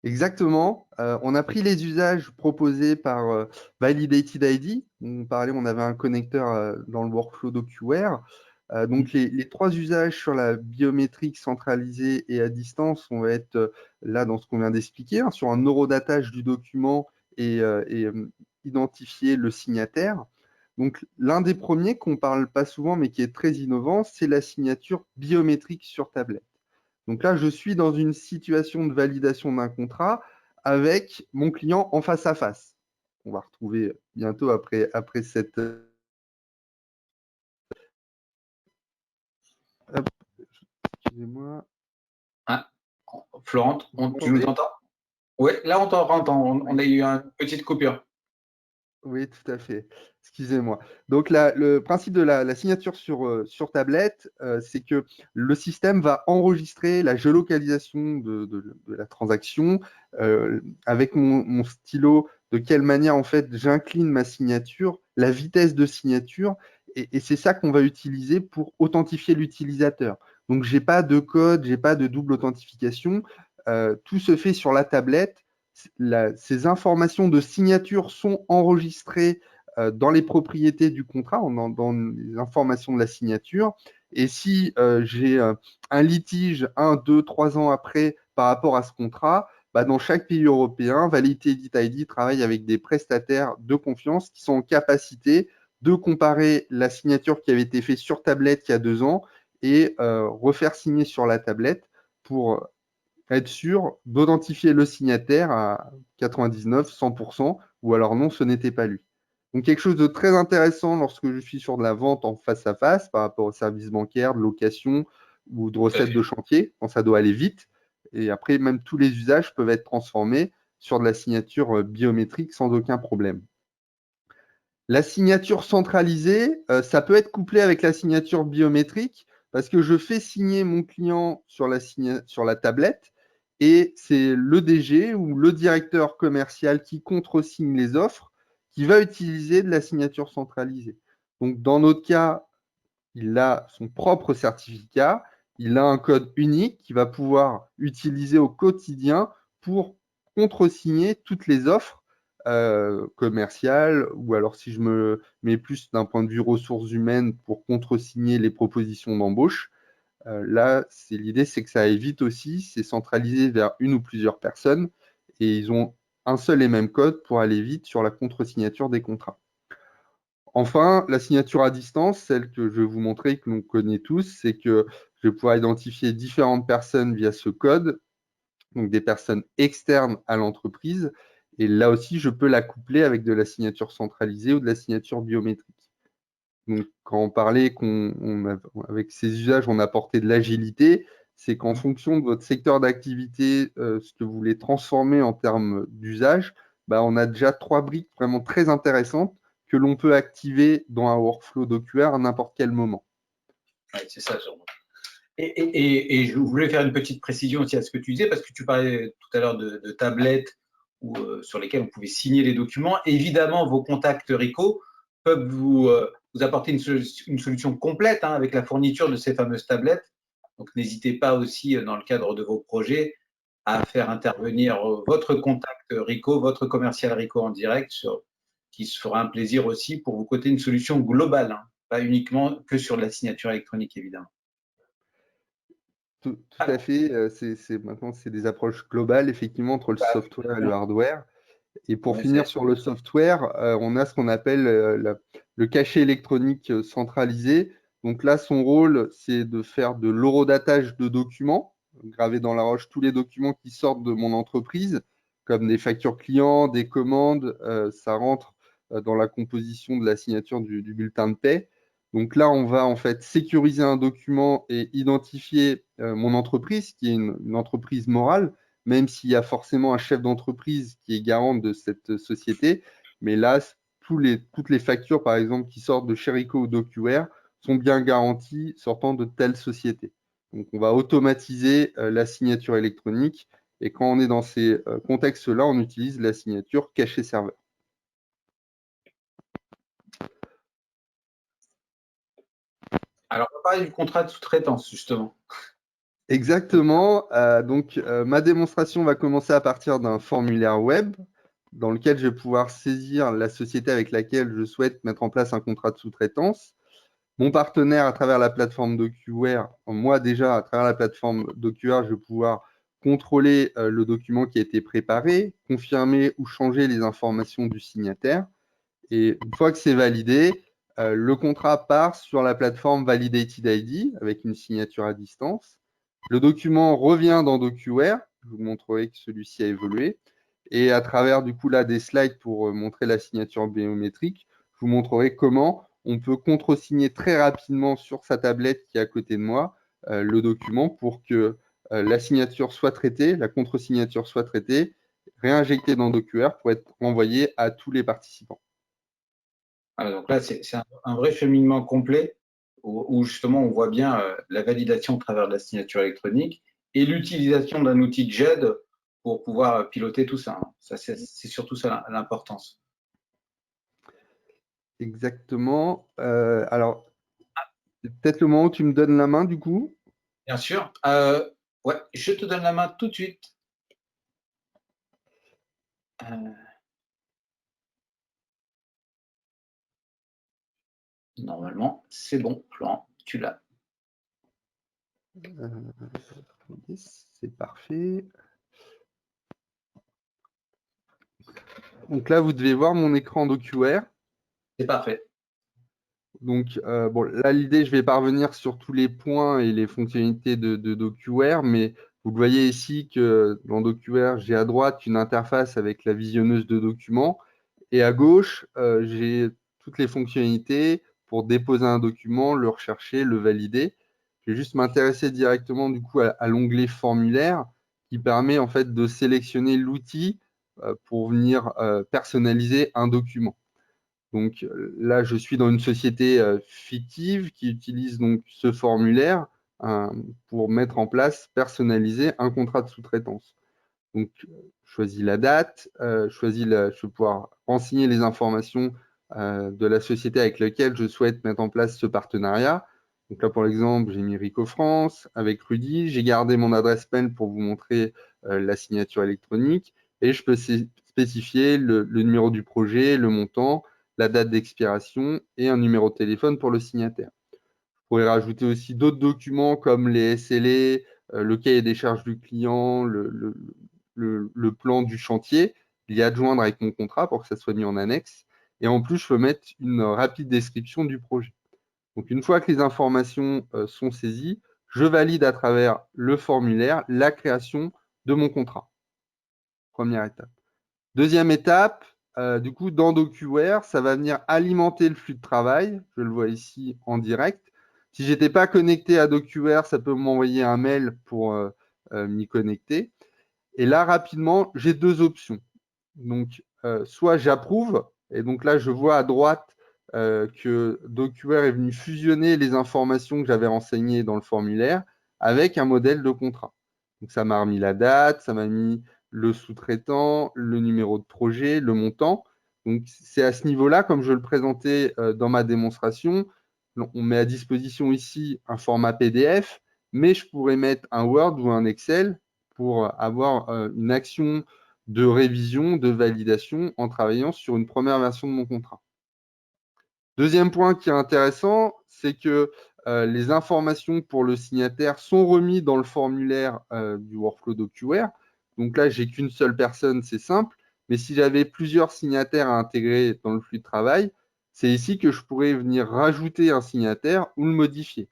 exactement. On a pris les usages proposés par Validated ID. On parlait, on avait un connecteur dans le workflow DocuWare. Donc, les trois usages sur la biométrique centralisée et à distance, on va être là dans ce qu'on vient d'expliquer, hein, sur un horodatage du document et identifier le signataire. Donc, l'un des premiers qu'on ne parle pas souvent, mais qui est très innovant, c'est la signature biométrique sur tablette. Donc là, je suis dans une situation de validation d'un contrat avec mon client en face à face. On va retrouver bientôt après cette... Hop, excusez-moi. Ah, Florent, Vous tu nous m'entendez? entends? Oui, là on t'entend. On Oui. a eu une petite coupure. Oui, tout à fait. Excusez-moi. Donc, le principe de la signature sur tablette, c'est que le système va enregistrer la géolocalisation de la transaction avec mon stylo, de quelle manière, en fait, j'incline ma signature, la vitesse de signature, et c'est ça qu'on va utiliser pour authentifier l'utilisateur. Donc, j'ai pas de code, j'ai pas de double authentification. Tout se fait sur la tablette. Ces informations de signature sont enregistrées dans les propriétés du contrat, dans les informations de la signature. Et si j'ai un litige 1, 2, 3 ans après par rapport à ce contrat, bah, dans chaque pays européen, Validity ID travaille avec des prestataires de confiance qui sont en capacité de comparer la signature qui avait été faite sur tablette il y a 2 ans et refaire signer sur la tablette pour être sûr d'authentifier le signataire à 99, 100%, ou alors non, ce n'était pas lui. Donc quelque chose de très intéressant lorsque je suis sur de la vente en face à face par rapport aux services bancaires, de location ou de Tout à recettes de fait. chantier, quand ça doit aller vite. Et après, même tous les usages peuvent être transformés sur de la signature biométrique sans aucun problème. La signature centralisée, ça peut être couplé avec la signature biométrique parce que je fais signer mon client sur la tablette et c'est le DG ou le directeur commercial qui contresigne les offres qui va utiliser de la signature centralisée. Donc, dans notre cas, il a son propre certificat, il a un code unique qu'il va pouvoir utiliser au quotidien pour contresigner toutes les offres commerciales, ou alors si je me mets plus d'un point de vue ressources humaines pour contresigner les propositions d'embauche. Là, l'idée, c'est que ça aille vite aussi, c'est centralisé vers une ou plusieurs personnes et ils ont un seul et même code pour aller vite sur la contre-signature des contrats. Enfin, la signature à distance, celle que je vais vous montrer, que l'on connaît tous, c'est que je vais pouvoir identifier différentes personnes via ce code, donc des personnes externes à l'entreprise. Et là aussi, je peux la coupler avec de la signature centralisée ou de la signature biométrique. Donc, quand on parlait avec ces usages, on apportait de l'agilité, c'est qu'en fonction de votre secteur d'activité, ce que vous voulez transformer en termes d'usage, bah, on a déjà 3 briques vraiment très intéressantes que l'on peut activer dans un workflow d'OQR à n'importe quel moment. Ouais, c'est ça, sûrement. Et je voulais faire une petite précision aussi à ce que tu disais, parce que tu parlais tout à l'heure de tablettes sur lesquelles on pouvait signer les documents. Évidemment, vos contacts RICO peuvent vous apporter une solution complète hein, avec la fourniture de ces fameuses tablettes. Donc, n'hésitez pas aussi, dans le cadre de vos projets, à faire intervenir votre contact RICO, votre commercial RICO en direct, qui se fera un plaisir aussi pour vous coter une solution globale, hein, pas uniquement que sur la signature électronique, évidemment. Tout à fait. Maintenant, c'est des approches globales, effectivement, entre le software et le hardware. Et pour Ouais, finir sur le software, on a ce qu'on appelle le cachet électronique centralisé. Donc là, son rôle, c'est de faire de l'horodatage de documents, graver dans la roche tous les documents qui sortent de mon entreprise, comme des factures clients, des commandes, ça rentre dans la composition de la signature du bulletin de paie. Donc là, on va en fait sécuriser un document et identifier mon entreprise, qui est une entreprise morale, même s'il y a forcément un chef d'entreprise qui est garant de cette société. Mais là, toutes les factures, par exemple, qui sortent de Cherico ou d'OQR, sont bien garanties sortant de telle société. Donc, on va automatiser la signature électronique. Et quand on est dans ces contextes-là, on utilise la signature cachée serveur. Alors, on va parler du contrat de sous-traitance, justement. Exactement. Ma démonstration va commencer à partir d'un formulaire web dans lequel je vais pouvoir saisir la société avec laquelle je souhaite mettre en place un contrat de sous-traitance. Mon partenaire à travers la plateforme DocuWare, moi déjà à travers la plateforme DocuWare, je vais pouvoir contrôler le document qui a été préparé, confirmer ou changer les informations du signataire. Et une fois que c'est validé, le contrat part sur la plateforme Validated ID avec une signature à distance. Le document revient dans DocuWare. Je vous montrerai que celui-ci a évolué. Et à travers du coup là des slides pour montrer la signature biométrique, je vous montrerai comment on peut contresigner très rapidement sur sa tablette qui est à côté de moi le document pour que la signature soit traitée, la contre-signature soit traitée, réinjectée dans DocuWare pour être envoyée à tous les participants. Voilà, donc là, c'est un vrai cheminement complet où justement on voit bien la validation au travers de la signature électronique et l'utilisation d'un outil de GED pour pouvoir piloter tout ça, hein. Ça, c'est surtout ça l'importance. Exactement. Alors, c'est peut-être le moment où tu me donnes la main, du coup. Bien sûr. Ouais, je te donne la main tout de suite. Euh, Normalement, c'est bon, Florent, tu l'as. Euh, yes, c'est parfait. Donc là, vous devez voir mon écran DocuWare. C'est parfait. Donc, bon, là, l'idée, je vais pas revenir sur tous les points et les fonctionnalités de DocuWare, mais vous le voyez ici que dans DocuWare, j'ai à droite une interface avec la visionneuse de documents et à gauche, j'ai toutes les fonctionnalités pour déposer un document, le rechercher, le valider. Je vais juste m'intéresser directement du coup à l'onglet formulaire qui permet en fait de sélectionner l'outil pour venir personnaliser un document. Donc là, je suis dans une société fictive qui utilise donc ce formulaire pour mettre en place, personnaliser un contrat de sous-traitance. Donc, je choisis la date, je vais pouvoir renseigner les informations de la société avec laquelle je souhaite mettre en place ce partenariat. Donc là, pour l'exemple, j'ai mis Rico France avec Rudy. J'ai gardé mon adresse mail pour vous montrer la signature électronique. Et je peux spécifier le numéro du projet, le montant, la date d'expiration et un numéro de téléphone pour le signataire. Je pourrais rajouter aussi d'autres documents comme les SLA, le cahier des charges du client, le plan du chantier, l'y adjoindre avec mon contrat pour que ça soit mis en annexe. Et en plus, je peux mettre une rapide description du projet. Donc, une fois que les informations sont saisies, je valide à travers le formulaire la création de mon contrat. Première étape. Deuxième étape, du coup, dans DocuWare, ça va venir alimenter le flux de travail. Je le vois ici en direct. Si je n'étais pas connecté à DocuWare, ça peut m'envoyer un mail pour m'y connecter. Et là, rapidement, j'ai deux options. Donc, soit j'approuve, et donc là, je vois à droite que DocuWare est venu fusionner les informations que j'avais renseignées dans le formulaire avec un modèle de contrat. Donc, ça m'a remis la date, ça m'a mis le sous-traitant, le numéro de projet, le montant. Donc, c'est à ce niveau-là, comme je le présentais dans ma démonstration, on met à disposition ici un format PDF, mais je pourrais mettre un Word ou un Excel pour avoir une action de révision, de validation en travaillant sur une première version de mon contrat. Deuxième point qui est intéressant, c'est que les informations pour le signataire sont remises dans le formulaire du workflow DocuWare. Donc là, j'ai qu'une seule personne, c'est simple. Mais si j'avais plusieurs signataires à intégrer dans le flux de travail, c'est ici que je pourrais venir rajouter un signataire ou le modifier.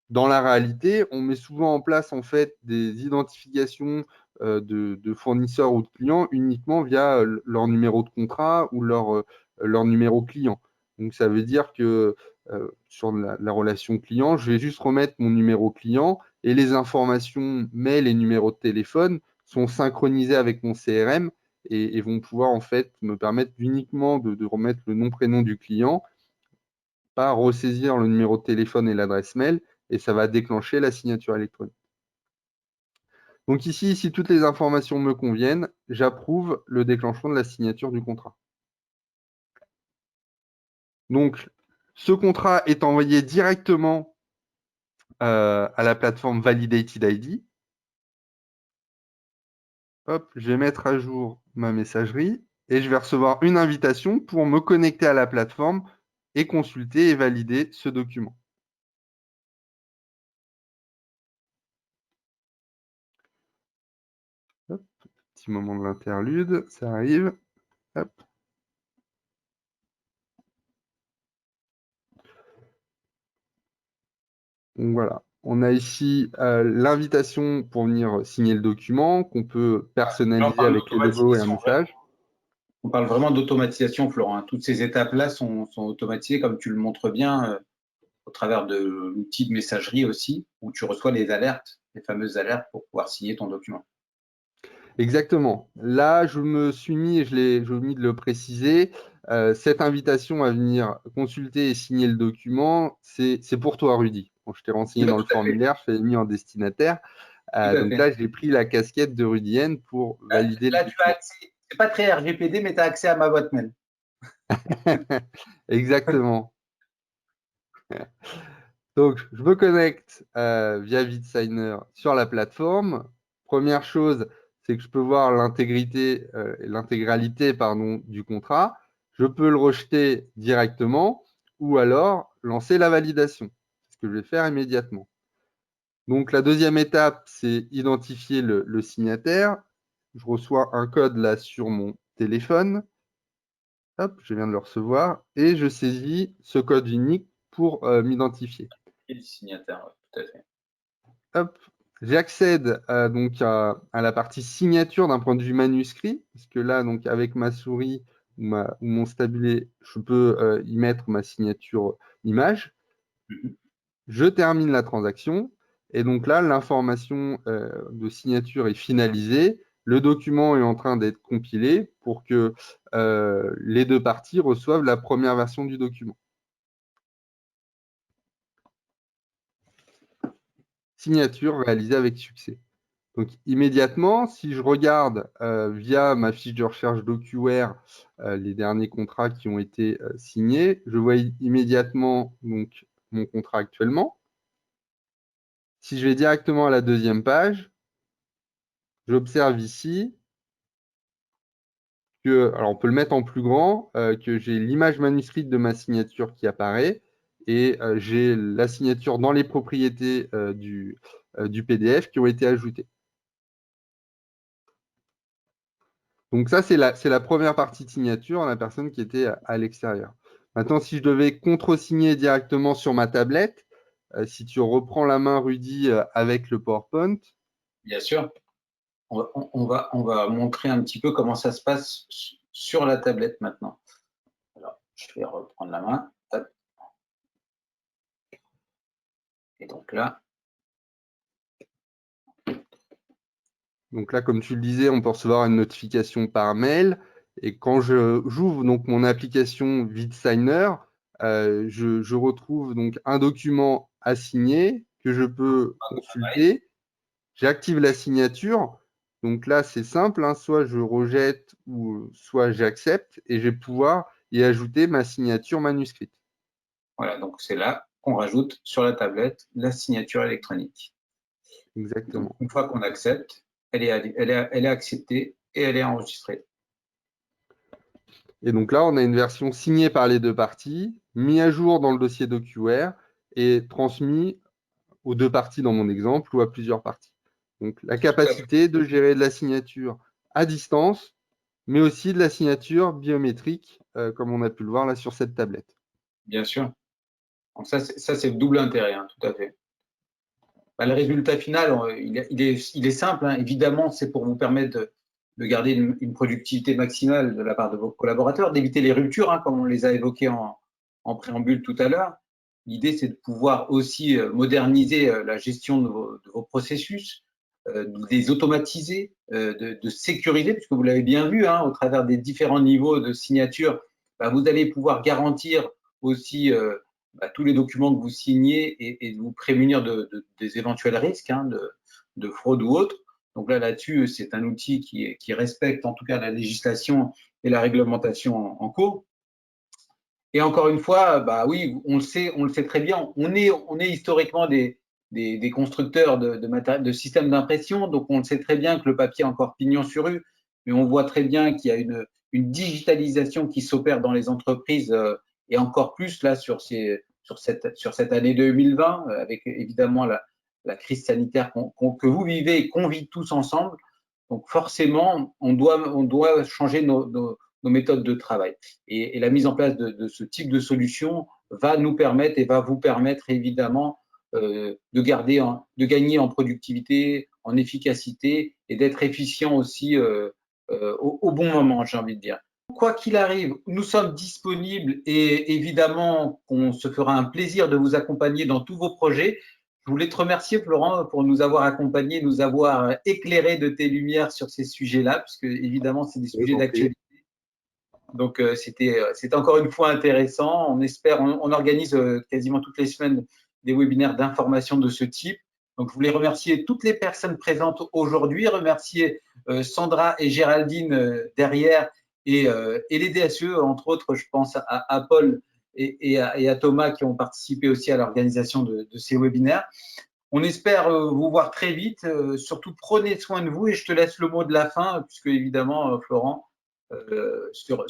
Dans la réalité, on met souvent en place en fait des identifications de fournisseurs ou de clients uniquement via leur numéro de contrat ou leur numéro client. Donc ça veut dire que sur la relation client, je vais juste remettre mon numéro client et les informations mail et numéro de téléphone sont synchronisées avec mon CRM et vont pouvoir en fait me permettre uniquement de remettre le nom prénom du client, pas ressaisir le numéro de téléphone et l'adresse mail, et ça va déclencher la signature électronique. Donc ici, si toutes les informations me conviennent, j'approuve le déclenchement de la signature du contrat. Donc, ce contrat est envoyé directement à la plateforme Validated ID. Hop, je vais mettre à jour ma messagerie et je vais recevoir une invitation pour me connecter à la plateforme et consulter et valider ce document. Hop, petit moment de l'interlude, ça arrive. Hop. Donc voilà, on a ici l'invitation pour venir signer le document qu'on peut Là, on personnaliser parle avec les logos et un d'automatisation, message. on parle vraiment d'automatisation, Florent, hein. Toutes ces étapes-là sont automatisées, comme tu le montres bien, au travers de l'outil de messagerie aussi, où tu reçois les alertes, les fameuses alertes pour pouvoir signer ton document. Exactement. Là, je me suis mis, et je omis de le préciser, cette invitation à venir consulter et signer le document, c'est pour toi, Rudy. Quand je t'ai renseigné Oui, dans le tout à fait. formulaire, je t'ai mis en destinataire. Tout à Donc fait. là, j'ai pris la casquette de Rudy N pour valider le Là, tu as document. accès, c'est pas très RGPD, mais tu as accès à ma boîte mail. Exactement. Donc, je me connecte via VidSigner sur la plateforme. Première chose, c'est que je peux voir l'intégralité du contrat. Je peux le rejeter directement ou alors lancer la validation, ce que je vais faire immédiatement. Donc, la deuxième étape, c'est identifier le signataire. Je reçois un code là sur mon téléphone. Hop, je viens de le recevoir et je saisis ce code unique pour m'identifier. Et le signataire, ouais, tout à fait. Hop, j'accède à la partie signature d'un point de vue manuscrit, parce que là, donc, avec ma souris ou mon stabilet, je peux y mettre ma signature image. Mhm. Je termine la transaction et donc là, l'information de signature est finalisée. Le document est en train d'être compilé pour que les deux parties reçoivent la première version du document. Signature réalisée avec succès. Donc immédiatement, si je regarde via ma fiche de recherche DocuWare les derniers contrats qui ont été signés, je vois immédiatement donc, mon contrat actuellement. Si je vais directement à la deuxième page, j'observe ici que, alors on peut le mettre en plus grand, que j'ai l'image manuscrite de ma signature qui apparaît et j'ai la signature dans les propriétés du PDF qui ont été ajoutées. Donc ça, c'est la première partie de signature, la personne qui était à l'extérieur. Maintenant, si je devais contre-signer directement sur ma tablette, si tu reprends la main, Rudy, avec le PowerPoint. Bien sûr. On va montrer un petit peu comment ça se passe sur la tablette maintenant. Alors, je vais reprendre la main. Hop. Et donc là, Donc là, comme tu le disais, on peut recevoir une notification par mail. Et quand j'ouvre donc mon application VidSigner, je retrouve donc un document à signer que je peux consulter. J'active la signature. Donc là, c'est simple, hein, soit je rejette ou soit j'accepte et je vais pouvoir y ajouter ma signature manuscrite. voilà, donc c'est là qu'on rajoute sur la tablette la signature électronique. Donc, Exactement. une fois qu'on accepte, elle est acceptée et elle est enregistrée. Et donc là, on a une version signée par les deux parties, mise à jour dans le dossier DocuWare et transmise aux deux parties dans mon exemple ou à plusieurs parties. Donc la capacité de gérer de la signature à distance, mais aussi de la signature biométrique, comme on a pu le voir là sur cette tablette. Bien sûr. Donc ça, c'est le double intérêt, hein, tout à fait. Bah, le résultat final, il est simple, hein. Évidemment, c'est pour vous permettre de garder une productivité maximale de la part de vos collaborateurs, d'éviter les ruptures, hein, comme on les a évoquées en préambule tout à l'heure. L'idée, c'est de pouvoir aussi moderniser la gestion de vos processus, de les automatiser, de sécuriser, puisque vous l'avez bien vu, hein, au travers des différents niveaux de signature, bah, vous allez pouvoir garantir aussi bah, tous les documents que vous signez et vous prémunir des éventuels risques, hein, de fraude ou autre. Donc là-dessus, c'est un outil qui respecte en tout cas la législation et la réglementation en cours. Et encore une fois, bah oui, on le sait très bien, on est historiquement des constructeurs de systèmes d'impression, donc on le sait très bien que le papier a encore pignon sur rue, mais on voit très bien qu'il y a une digitalisation qui s'opère dans les entreprises et encore plus là sur cette année 2020, avec évidemment la crise sanitaire que vous vivez et qu'on vit tous ensemble. Donc forcément, on doit changer nos méthodes de travail. Et la mise en place de ce type de solution va nous permettre et va vous permettre évidemment de gagner en productivité, en efficacité et d'être efficient aussi au bon moment, j'ai envie de dire. Quoi qu'il arrive, nous sommes disponibles et évidemment qu'on se fera un plaisir de vous accompagner dans tous vos projets. Je voulais te remercier, Florent, pour nous avoir accompagnés, nous avoir éclairés de tes lumières sur ces sujets-là, puisque évidemment, c'est des Je vous sujets en prie. d'actualité. Donc, c'était encore une fois intéressant. On organise quasiment toutes les semaines des webinaires d'information de ce type. Donc, je voulais remercier toutes les personnes présentes aujourd'hui, remercier Sandra et Géraldine derrière et les DSE, entre autres, je pense à Paul et à Thomas qui ont participé aussi à l'organisation de ces webinaires. On espère vous voir très vite. Surtout, prenez soin de vous et je te laisse le mot de la fin, puisque évidemment, Florent, sur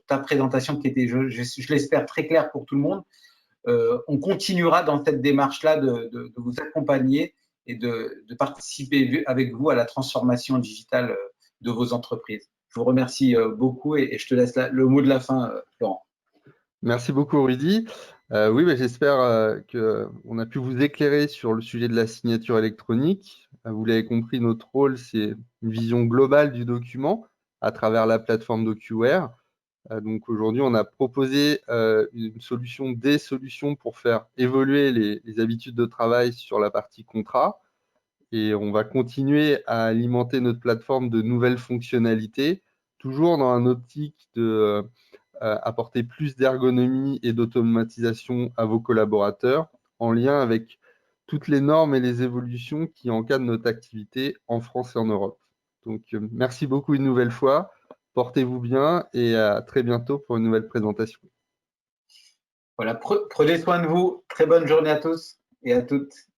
ta présentation qui était, je l'espère, très claire pour tout le monde. On continuera dans cette démarche-là de vous accompagner et de participer avec vous à la transformation digitale de vos entreprises. Je vous remercie beaucoup et je te laisse le mot de la fin, Florent. Merci beaucoup, Rudy. Oui, j'espère qu'on a pu vous éclairer sur le sujet de la signature électronique. Vous l'avez compris, notre rôle, c'est une vision globale du document à travers la plateforme DocuWare. Donc aujourd'hui, on a proposé des solutions pour faire évoluer les habitudes de travail sur la partie contrat. Et on va continuer à alimenter notre plateforme de nouvelles fonctionnalités, toujours dans un optique de apporter plus d'ergonomie et d'automatisation à vos collaborateurs, en lien avec toutes les normes et les évolutions qui encadrent notre activité en France et en Europe. Donc, merci beaucoup une nouvelle fois. Portez-vous bien et à très bientôt pour une nouvelle présentation. Voilà, prenez soin de vous. Très bonne journée à tous et à toutes.